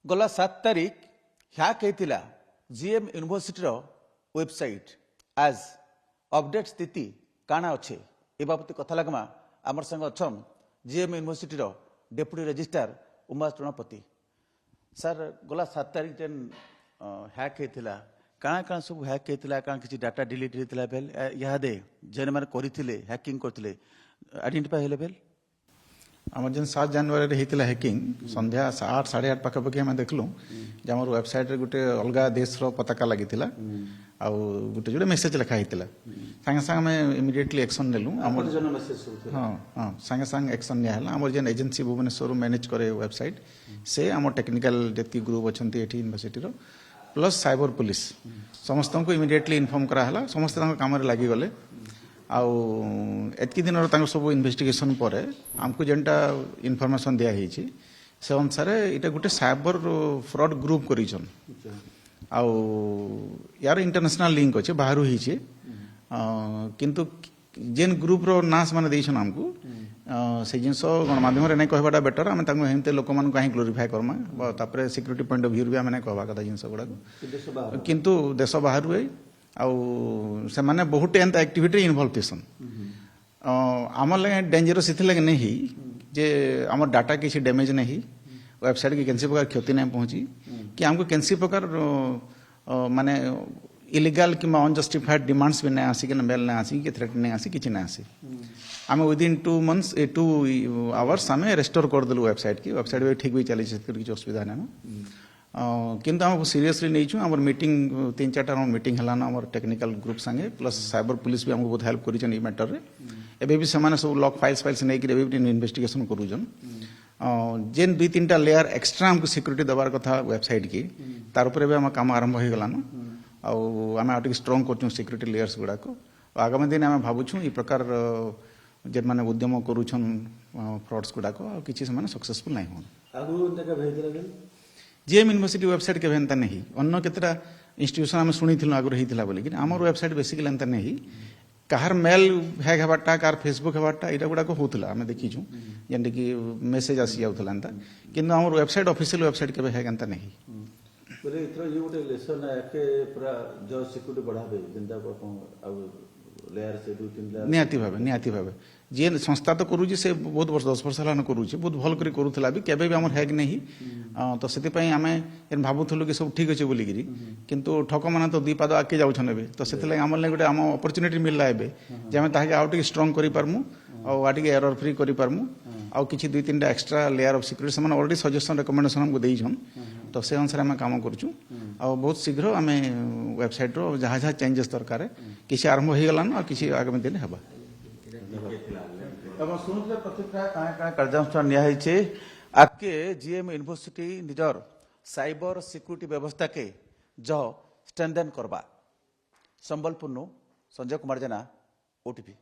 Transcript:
गला 7 तारीख ह्याक होता जीएम यूनिवर्सिटी वेबसाइट आज अपडेट स्थिति काना अच्छे ए बाबत कथा लगमा आमर संग अच्छन GM University deputy registrar Uma Chunapati sir गला 7 तारीख जेन ह्याक होता काଣା काଣା सब ह्याक होता काଣା किसी डाटा डिलीट होता बेल यादे जेन माने करथिले हैकिंग करथिले आइडेंटिफाई हेले बेल आम जेन 7 जनवरी होता हैकिंग संध्या 8 साढ़े 8 पाखापाखि आम देखलु जे आम वेबसाइट गोटे अलग देश पताका लगी आउ गोटे जोड़े मेसेज लिखा होता सागे सागे इमिडिएटली एक्शन नेलु हाँ हाँ सागे सागे एक्शन नियाला आम जेन एजेंसी भुवनेश्वर मैनेज करे वेबसाइट से आम टेक्निकल जी ग्रुप अच्छा यूनिवर्सिटी प्लस साइबर पुलिस समस्त को इमिडिएटली इनफॉर्म कराला समस्त काम लगी गले आतकी दिन सब इन्वेस्टिगेशन पर आमको जेनटा इनफॉरमेशन दिया से अनुसार इटा गोटे साइबर फ्रॉड ग्रुप करिछन यार इंटरनेशनल लिंक अच्छे बाहर होइछे किंतु जेन ग्रुप रो नास माने देछन हमको से जिनस गणमाध्यम नहीं कहवाटा बेटर आम हेमते लोक मान कहीं ग्लोरीफाए करमा तापर सिक्यूरीटी पॉइंट ऑफ व्यू भी आम नहीं कहवा कथा जिनस गुड़ा किंतु देश बाहर हुए से माने बहुत एंत एक्टिविटी इन्वॉल्व थेसन आम लगे डेंजरस इथिलगे नहीं जे आम डाटा किसी डैमेज नहीं वेबसाइट की कैंसी प्रकार क्षति नहीं पहुंची कि हमको कैंसी प्रकार माने इलीगल कि अनजस्टिफाइड डिमांड्स भी नहीं आसी कि मेल नहीं आसी कि थ्रेट नहीं आसी किसी नहीं आसी आम विदिन 2 मंथ्स 2 आवर्स आम रेस्टोर करदेलु वेबसाइट की वेबसाइट भी ठीक भी चली किसी असुविधा नहीं किंतु आम सीरियसली नहीं आम मीटिंग 3-4 मीटिंग है आम टेक्निकल ग्रुप संगे प्लस साइबर पुलिस भी आमको बहुत हेल्प कर मैटर एबे भी से सब लॉक फाइल्स नहीं इन्वेस्टिगेशन करूछन जेन 2-3टा लेयर एक्सट्रा हमको सिक्यूरीटी दबार कथा वेबसाइट की तार ऊपर आम काम आरंभ हो गलान आम स्ट्रंग कर सिक्यूरीटी लेयर्स गुड़ाक आगामी दिन आम भावुँ ये प्रकार जेन मैंने उद्यम करुछन फ्रॉड्स गुड़ाक किसी से सक्सेसफुल नहीं हो जीएम यूनिवर्सिटी वेबसाइट के एंता नहीं अन्न केतटा इंस्टीट्यूशन आम शुणी आगुरी होता बोलिक आमर वेबसाइट बेसिकली एंता नहीं कहार मेल हैक हबाटा कहार फेसबुक हबाटा यहाँ गुड़ाक होता आम देखीचु जेनटा कि मेसेज आसी जाऊला एंता किंतु आम वेबसाइट ऑफिशियल वेबसाइट के हैक एंता नहीं बोले इथरो ये गोटे लेसन एके पूरा जो सिक्यूरिटी बढ़ाबे जेंता आ लेयर से 2-3 लेयर निहाती भावे जी संस्था तो करूँ से बहुत वर्ष 10 वर्ष है करूँ बहुत भल कर करूला भी केबे भी आमर हैक नहीं तो से आम भावुलु कि सब ठीक अच्छे बोलिकी किंतु ठक मैंने तो 2 पाद आगे जाऊन ए तो से आम गोटे आम अपरच्युनिटी मिलला एबे आम ताकि स्ट्रंग करूँ आगे एरर फ्री करूँ आउ कि 2-3टा एक्सट्रा लेयर ऑफ सिक्यूरिटी से ऑलरेडी सजेशन रिकमेंडेशन हमको देछन तो से अनुसार आम काम करूँ बहुत शीघ्र आम वेबसाइट रो जहाँ जहाँ चेंजेस दरकार किसी आरंभ हो गलान और किसी आगामी दिन हेबा शुणुले प्रतिक्रिया क्या कार्यानुष्ठान नियाई आके जीएम यूनिवर्सिटी निजर साइबर सिक्यूरिटी व्यवस्था के जो स्ट्रेंथन करवा संबलपुर संजय कुमार जेना ओटीपी।